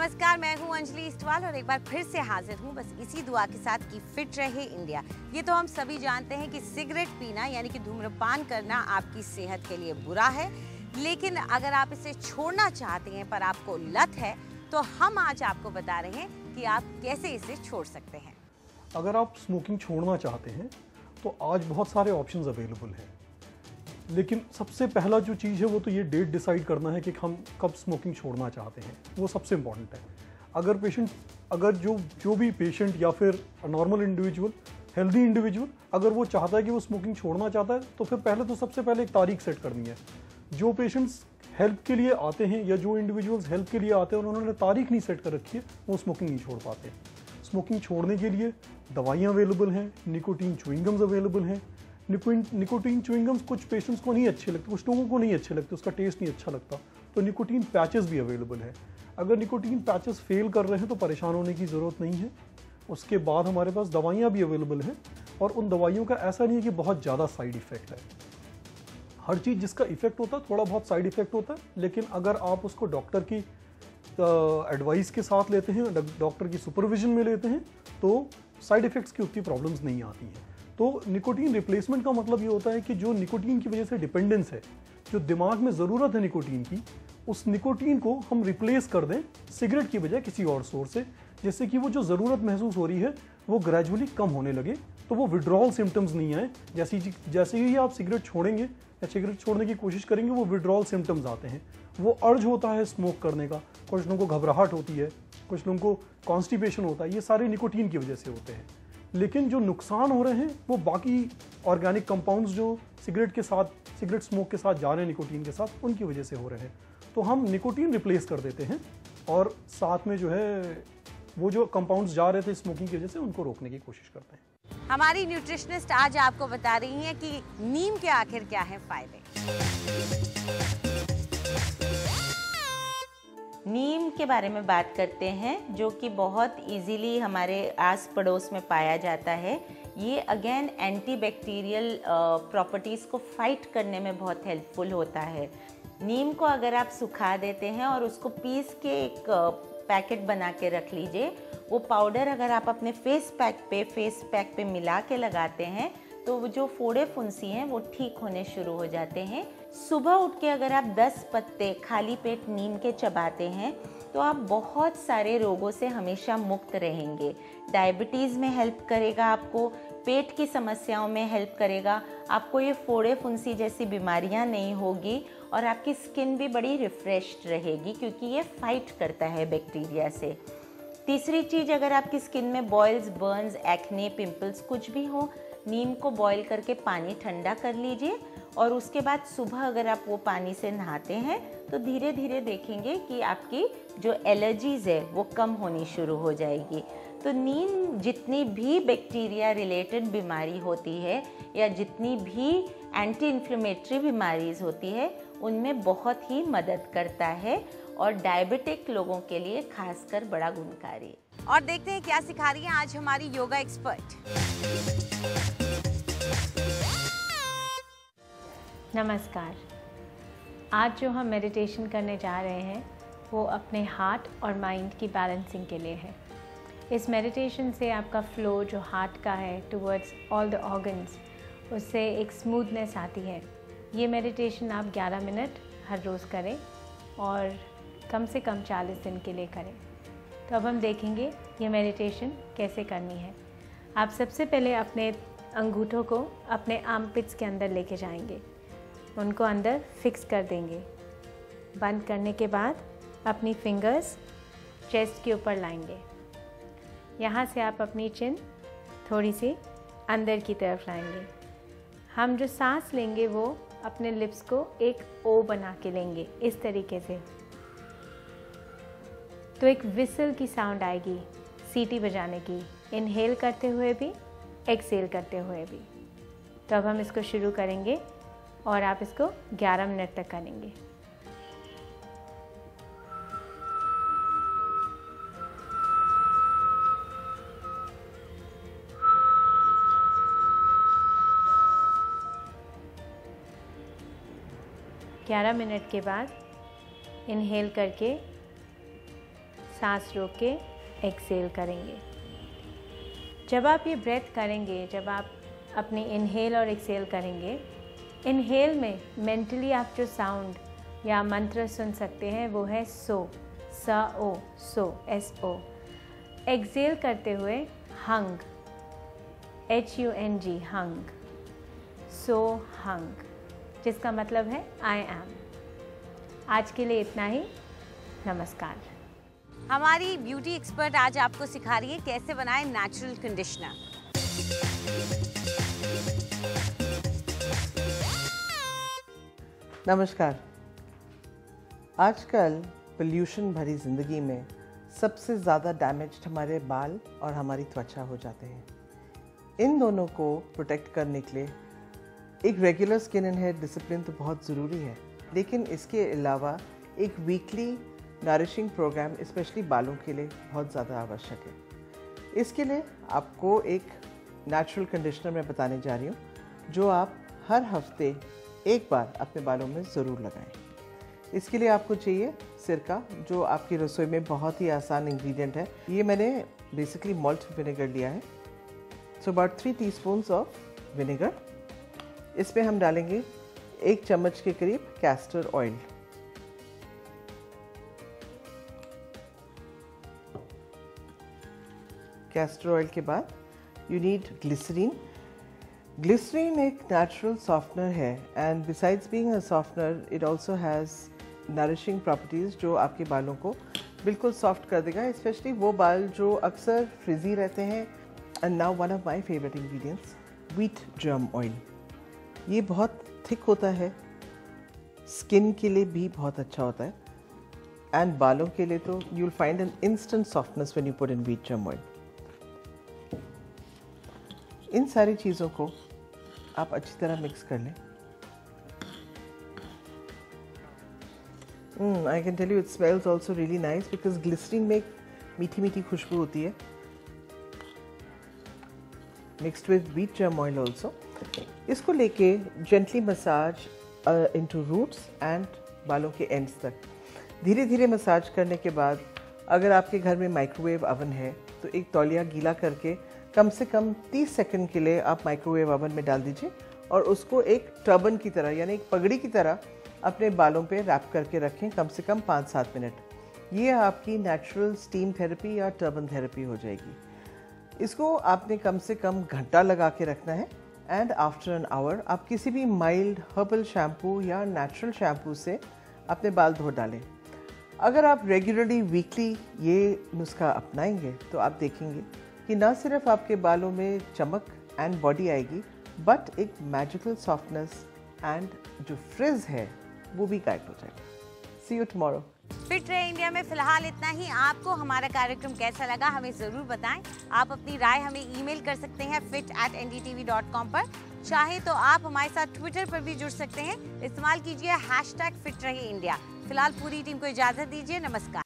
नमस्कार, मैं हूं अंजलि इस्टवाल और एक बार फिर से हाजिर हूं बस इसी दुआ के साथ कि फिट रहे इंडिया। ये तो हम सभी जानते हैं कि सिगरेट पीना यानी कि धूम्रपान करना आपकी सेहत के लिए बुरा है, लेकिन अगर आप इसे छोड़ना चाहते हैं पर आपको लत है तो हम आज आपको बता रहे हैं कि आप कैसे इसे छोड़ सकते हैं। अगर आप स्मोकिंग छोड़ना चाहते हैं तो आज बहुत सारे ऑप्शंस अवेलेबल हैं, लेकिन सबसे पहला जो चीज़ है वो तो ये डेट डिसाइड करना है कि हम कब स्मोकिंग छोड़ना चाहते हैं। वो सबसे इम्पॉर्टेंट है। अगर जो भी पेशेंट या फिर नॉर्मल इंडिविजुअल, हेल्दी इंडिविजुअल अगर वो चाहता है कि वो स्मोकिंग छोड़ना चाहता है तो फिर पहले तो सबसे पहले एक तारीख सेट करनी है। जो पेशेंट्स हेल्प के लिए आते हैं या जो इंडिविजुअल्स हेल्प के लिए आते हैं और उन्होंने तारीख नहीं सेट कर रखी है वो स्मोकिंग नहीं छोड़ पाते। स्मोकिंग छोड़ने के लिए दवाइयाँ अवेलेबल हैं, निकोटीन च्युइंगम्स अवेलेबल हैं। निकोटीन च्युइंगम्स कुछ पेशेंट्स को नहीं अच्छे लगते, कुछ लोगों को नहीं अच्छे लगते, उसका टेस्ट नहीं अच्छा लगता, तो निकोटीन पैचेस भी अवेलेबल है। अगर निकोटीन पैचेस फेल कर रहे हैं तो परेशान होने की ज़रूरत नहीं है। उसके बाद हमारे पास दवाइयाँ भी अवेलेबल हैं और उन दवाइयों का ऐसा नहीं है कि बहुत ज़्यादा साइड इफ़ेक्ट है। हर चीज़ जिसका इफ़ेक्ट होता है थोड़ा बहुत साइड इफ़ेक्ट होता है, लेकिन अगर आप उसको डॉक्टर की एडवाइस के साथ लेते हैं, डॉक्टर की सुपरविजन में लेते हैं तो साइड इफ़ेक्ट्स की उतनी प्रॉब्लम्स नहीं आती हैं। तो निकोटीन रिप्लेसमेंट का मतलब ये होता है कि जो निकोटीन की वजह से डिपेंडेंस है, जो दिमाग में ज़रूरत है निकोटीन की, उस निकोटीन को हम रिप्लेस कर दें सिगरेट की बजाय किसी और सोर्स से, जिससे कि वो जो ज़रूरत महसूस हो रही है वो ग्रेजुअली कम होने लगे, तो वो विड्रॉल सिम्टम्स नहीं आए। जैसे ही आप सिगरेट छोड़ेंगे या सिगरेट छोड़ने की कोशिश करेंगे वो विड्रॉल सिम्टम्स आते हैं, वो अर्ज होता है स्मोक करने का, कुछ लोगों को घबराहट होती है, कुछ लोगों को कॉन्स्टिपेशन होता है, ये सारे निकोटीन की वजह से होते हैं। लेकिन जो नुकसान हो रहे हैं वो बाकी ऑर्गेनिक कंपाउंड्स जो सिगरेट स्मोक के साथ जा रहे हैं निकोटीन के साथ, उनकी वजह से हो रहे हैं। तो हम निकोटीन रिप्लेस कर देते हैं और साथ में जो है वो जो कंपाउंड्स जा रहे थे स्मोकिंग की वजह से उनको रोकने की कोशिश करते हैं। हमारी न्यूट्रिशनिस्ट आज आपको बता रही हैं कि नीम के आखिर क्या हैं फायदे। नीम के बारे में बात करते हैं, जो कि बहुत इजीली हमारे आस पड़ोस में पाया जाता है। ये अगेन एंटीबैक्टीरियल प्रॉपर्टीज़ को फाइट करने में बहुत हेल्पफुल होता है। नीम को अगर आप सुखा देते हैं और उसको पीस के एक पैकेट बना के रख लीजिए, वो पाउडर अगर आप अपने फेस पैक पे मिला के लगाते हैं तो वो जो फोड़े फुंसी हैं वो ठीक होने शुरू हो जाते हैं। सुबह उठ के अगर आप 10 पत्ते खाली पेट नीम के चबाते हैं तो आप बहुत सारे रोगों से हमेशा मुक्त रहेंगे। डायबिटीज़ में हेल्प करेगा, आपको पेट की समस्याओं में हेल्प करेगा, आपको ये फोड़े फुंसी जैसी बीमारियां नहीं होगी और आपकी स्किन भी बड़ी रिफ्रेश्ड रहेगी क्योंकि ये फाइट करता है बैक्टीरिया से। तीसरी चीज़, अगर आपकी स्किन में बॉयल्स, बर्न्स, एक्ने, पिंपल्स कुछ भी हो, नीम को बॉईल करके पानी ठंडा कर लीजिए और उसके बाद सुबह अगर आप वो पानी से नहाते हैं तो धीरे धीरे देखेंगे कि आपकी जो एलर्जीज़ है वो कम होनी शुरू हो जाएगी। तो नीम जितनी भी बैक्टीरिया रिलेटेड बीमारी होती है या जितनी भी एंटी इन्फ्लेमेटरी बीमारीज होती है उनमें बहुत ही मदद करता है और डायबिटिक लोगों के लिए खासकर बड़ा गुणकारी। और देखते हैं क्या सिखा रही हैं आज हमारी योगा एक्सपर्ट। नमस्कार। आज जो हम मेडिटेशन करने जा रहे हैं वो अपने हार्ट और माइंड की बैलेंसिंग के लिए है। इस मेडिटेशन से आपका फ्लो जो हार्ट का है टुवर्ड्स ऑल द ऑर्गन्स, उससे एक स्मूथनेस आती है। ये मेडिटेशन आप 11 मिनट हर रोज़ करें और कम से कम 40 दिन के लिए करें। तो अब हम देखेंगे ये मेडिटेशन कैसे करनी है। आप सबसे पहले अपने अंगूठों को अपने आर्मपिट्स के अंदर लेके जाएंगे, उनको अंदर फिक्स कर देंगे। बंद करने के बाद अपनी फिंगर्स चेस्ट के ऊपर लाएंगे। यहाँ से आप अपनी चिन थोड़ी सी अंदर की तरफ लाएंगे। हम जो सांस लेंगे वो अपने लिप्स को एक ओ बना के लेंगे इस तरीके से, तो एक विसल की साउंड आएगी सीटी बजाने की, इनहेल करते हुए भी एक्सेल करते हुए भी। तो अब हम इसको शुरू करेंगे और आप इसको 11 मिनट तक करेंगे। ग्यारह मिनट के बाद इनहेल करके सांस रोक के एक्सेल करेंगे। जब आप ये ब्रेथ करेंगे, जब आप अपनी इनहेल और एक्सेल करेंगे, इनहेल में मेंटली आप जो साउंड या मंत्र सुन सकते हैं वो है सो, स ओ, सो, एस ओ। एक्सेल करते हुए हंग, HUNG, हंग, सो हंग, जिसका मतलब है आई एम। आज के लिए इतना ही। नमस्कार। हमारी ब्यूटी एक्सपर्ट आज आपको सिखा रही है कैसे बनाएं नेचुरल कंडीशनर। नमस्कार। आजकल पोल्यूशन भरी ज़िंदगी में सबसे ज़्यादा डैमेज्ड हमारे बाल और हमारी त्वचा हो जाते हैं। इन दोनों को प्रोटेक्ट करने के लिए एक regular skin and hair discipline तो बहुत ज़रूरी है, लेकिन इसके अलावा एक वीकली नरिशिंग प्रोग्राम स्पेशली बालों के लिए बहुत ज़्यादा आवश्यक है। इसके लिए आपको एक नेचुरल कंडीशनर मैं बताने जा रही हूँ, जो आप हर हफ्ते एक बार अपने बालों में ज़रूर लगाएं। इसके लिए आपको चाहिए सिरका, जो आपकी रसोई में बहुत ही आसान इंग्रेडिएंट है। ये मैंने बेसिकली मॉल्ट विनेगर लिया है। So about 3 teaspoons of vinegar. इसमें हम डालेंगे 1 चम्मच के करीब कैस्टर ऑयल। कैस्टर ऑयल के बाद यू नीड ग्लिसरीन। ग्लिसरीन एक नेचुरल सॉफ्टनर है and besides being a softener it also has nourishing properties जो आपके बालों को बिल्कुल सॉफ्ट कर देगा, स्पेशली वो बाल जो अक्सर फ्रिजी रहते हैं। And now one of my favourite ingredients, wheat germ oil. ये बहुत थिक होता है, स्किन के लिए भी बहुत अच्छा होता है एंड बालों के लिए तो you will find an instant softness when you put in wheat germ oil. इन सारी चीज़ों को आप अच्छी तरह मिक्स कर लें। I can tell you it smells also really nice because glycerine में एक मीठी मीठी खुशबू होती है, mixed with wheat germ oil also. इसको लेके gently massage into roots and बालों के एंड्स तक। धीरे धीरे मसाज करने के बाद अगर आपके घर में माइक्रोवेव अवन है तो एक तौलिया गीला करके कम से कम 30 सेकंड के लिए आप माइक्रोवेव ओवन में डाल दीजिए और उसको एक टर्बन की तरह यानी एक पगड़ी की तरह अपने बालों पे रैप करके रखें कम से कम 5-7 मिनट। ये आपकी नेचुरल स्टीम थेरेपी या टर्बन थेरेपी हो जाएगी। इसको आपने कम से कम घंटा लगा के रखना है एंड आफ्टर एन आवर आप किसी भी माइल्ड हर्बल शैम्पू या नेचुरल शैम्पू से अपने बाल धो डालें। अगर आप रेगुलरली वीकली ये नुस्खा अपनाएंगे तो आप देखेंगे कि ना सिर्फ आपके बालों में चमक एंड बॉडी आएगी, बट एक मैजिकल सॉफ्टनेस एंड जो फ्रिज है वो भी गायब हो जाएगा। सी यू टुमारो। फिट रहे इंडिया में फिलहाल इतना ही। आपको हमारा कार्यक्रम कैसा लगा हमें ज़रूर बताएं। आप अपनी राय हमें ईमेल कर सकते हैं fit@ndtv.com पर। चाहे तो आप हमारे साथ ट्विटर पर भी जुड़ सकते हैं। इस्तेमाल कीजिए #फिट रहे इंडिया। फिलहाल पूरी टीम को इजाज़त दीजिए। नमस्कार।